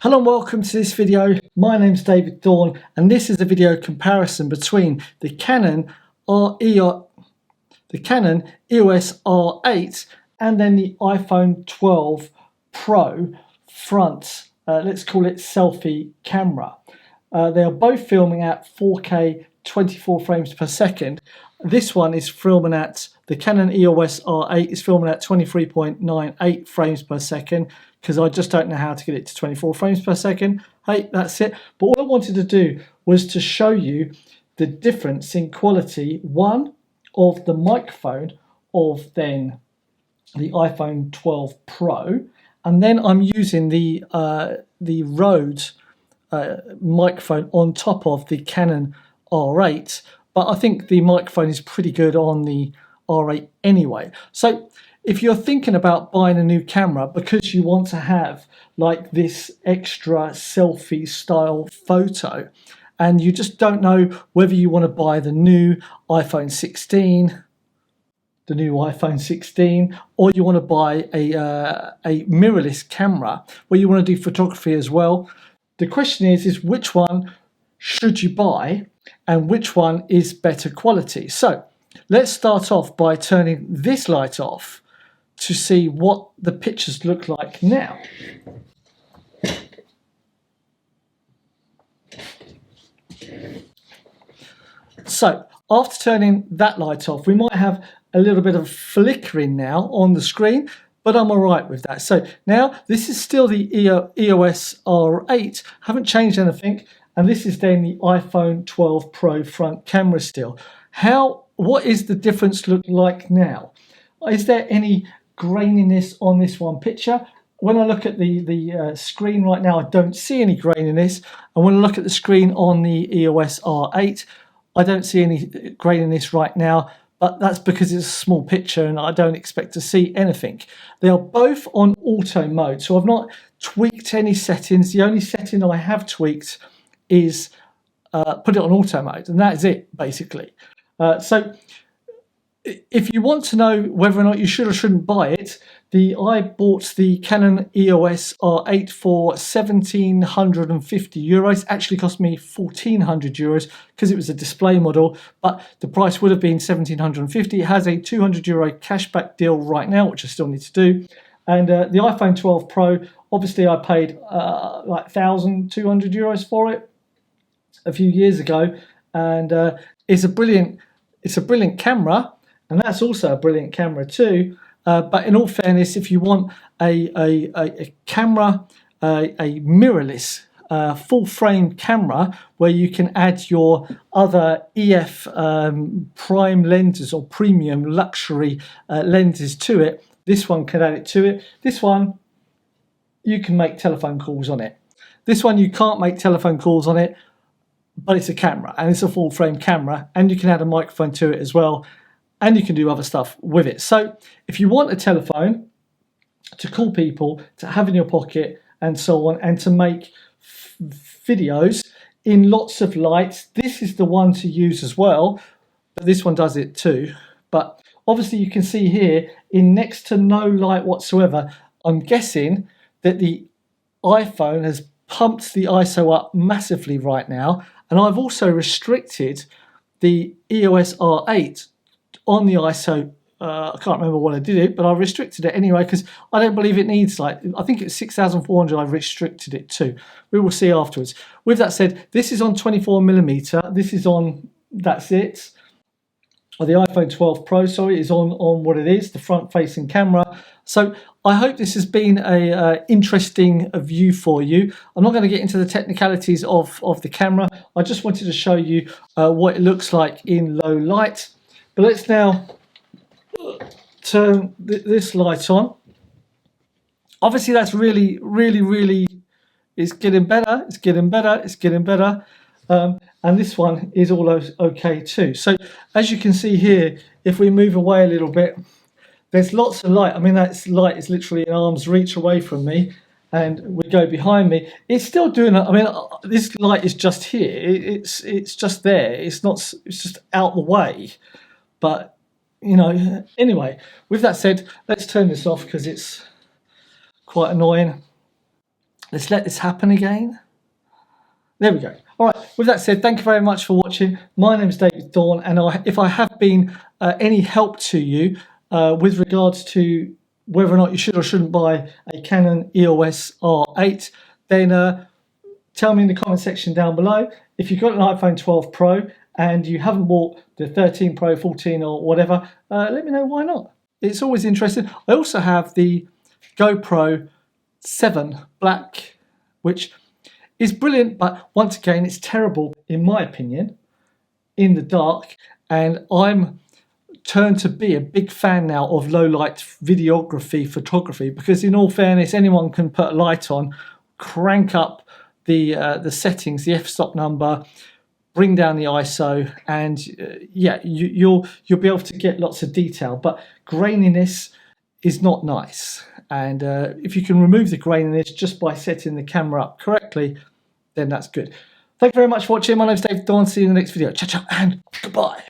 Hello and welcome to this video. My name's David Dawn and this is a video comparison between the Canon EOS R8 and then the iPhone 12 Pro front, let's call it selfie camera. They are both filming at 4K 24 frames per second. This one is filming at, the Canon EOS R8 is filming at 23.98 frames per second because I just don't know how to get it to 24 frames per second. Hey, that's it. But what I wanted to do was to show you the difference in quality, one, of the microphone of then the iPhone 12 Pro, and then I'm using the Rode microphone on top of the Canon R8, but I think the microphone is pretty good on the R8 anyway. So if you're thinking about buying a new camera because you want to have like this extra selfie style photo and you just don't know whether you want to buy the new iPhone 16, or you want to buy a mirrorless camera where you want to do photography as well, the question is which one should you buy and which one is better quality? So let's start off by turning this light off to see what the pictures look like now. So after turning that light off, we might have a little bit of flickering now on the screen, but I'm all right with that. So now this is still the EOS R8, haven't changed anything, and this is then the iPhone 12 Pro front camera still. What is the difference look like now? Is there any graininess on this one picture? When I look at the screen right now, I don't see any graininess, and when I look at the screen on the EOS R8, I don't see any graininess right now, but that's because it's a small picture and I don't expect to see anything. They are both on auto mode, so I've not tweaked any settings. The only setting I have tweaked is put it on auto mode, and that is it basically. So if you want to know whether or not you should or shouldn't buy it, I bought the Canon EOS R8 for 1,750 euros. Actually cost me 1,400 euros because it was a display model, but the price would have been 1,750. It has a 200 euro cashback deal right now, which I still need to do. And the iPhone 12 Pro, obviously I paid like 1,200 euros for it a few years ago, and it's a brilliant camera, and that's also a brilliant camera too. But in all fairness, if you want a camera, a mirrorless full frame camera where you can add your other EF prime lenses or premium luxury lenses to it, this one can add it to it. This one, you can make telephone calls on it. This one, you can't make telephone calls on it, but it's a camera and it's a full frame camera, and you can add a microphone to it as well, and you can do other stuff with it. So if you want a telephone to call people, to have in your pocket and so on, and to make videos in lots of lights, this is the one to use as well. But this one does it too. But obviously you can see here in next to no light whatsoever, I'm guessing that the iPhone has pumped the ISO up massively right now. And I've also restricted the EOS R8 on the ISO. I can't remember what I did it, but I restricted it anyway because I don't believe it needs, like, I think it's 6,400 I've restricted it to. We will see afterwards. With that said, this is on 24mm. This is on, that's it. Or the iPhone 12 Pro, sorry, is on what it is, the front-facing camera. So I hope this has been a interesting view for you. I'm not going to get into the technicalities of the camera. I just wanted to show you what it looks like in low light. But let's now turn this light on. Obviously that's really it's getting better, it's getting better. And this one is all okay too. So as you can see here, if we move away a little bit, there's lots of light. I mean, that light is literally an arm's reach away from me, and we go behind me. It's still doing it. I mean, this light is just here. It's just there. It's just out the way. But you know, anyway, with that said, let's turn this off because it's quite annoying. Let's let this happen again. There we go. All right, with that said, thank you very much for watching. My name is David Dawn, and if I have been any help to you with regards to whether or not you should or shouldn't buy a Canon EOS R8, then tell me in the comment section down below. If you've got an iPhone 12 Pro and you haven't bought the 13 Pro, 14 or whatever, let me know why not. It's always interesting. I also have the GoPro 7 Black, which is brilliant, but once again, it's terrible, in my opinion, in the dark. And I'm turned to be a big fan now of low light videography, photography, because in all fairness, anyone can put a light on, crank up the settings, the f-stop number, bring down the ISO, and yeah, you'll be able to get lots of detail. But graininess is not nice, and if you can remove the graininess just by setting the camera up correctly, then that's good. Thank you very much for watching. My name is David Dawn. See you in the next video. Ciao, ciao, and goodbye.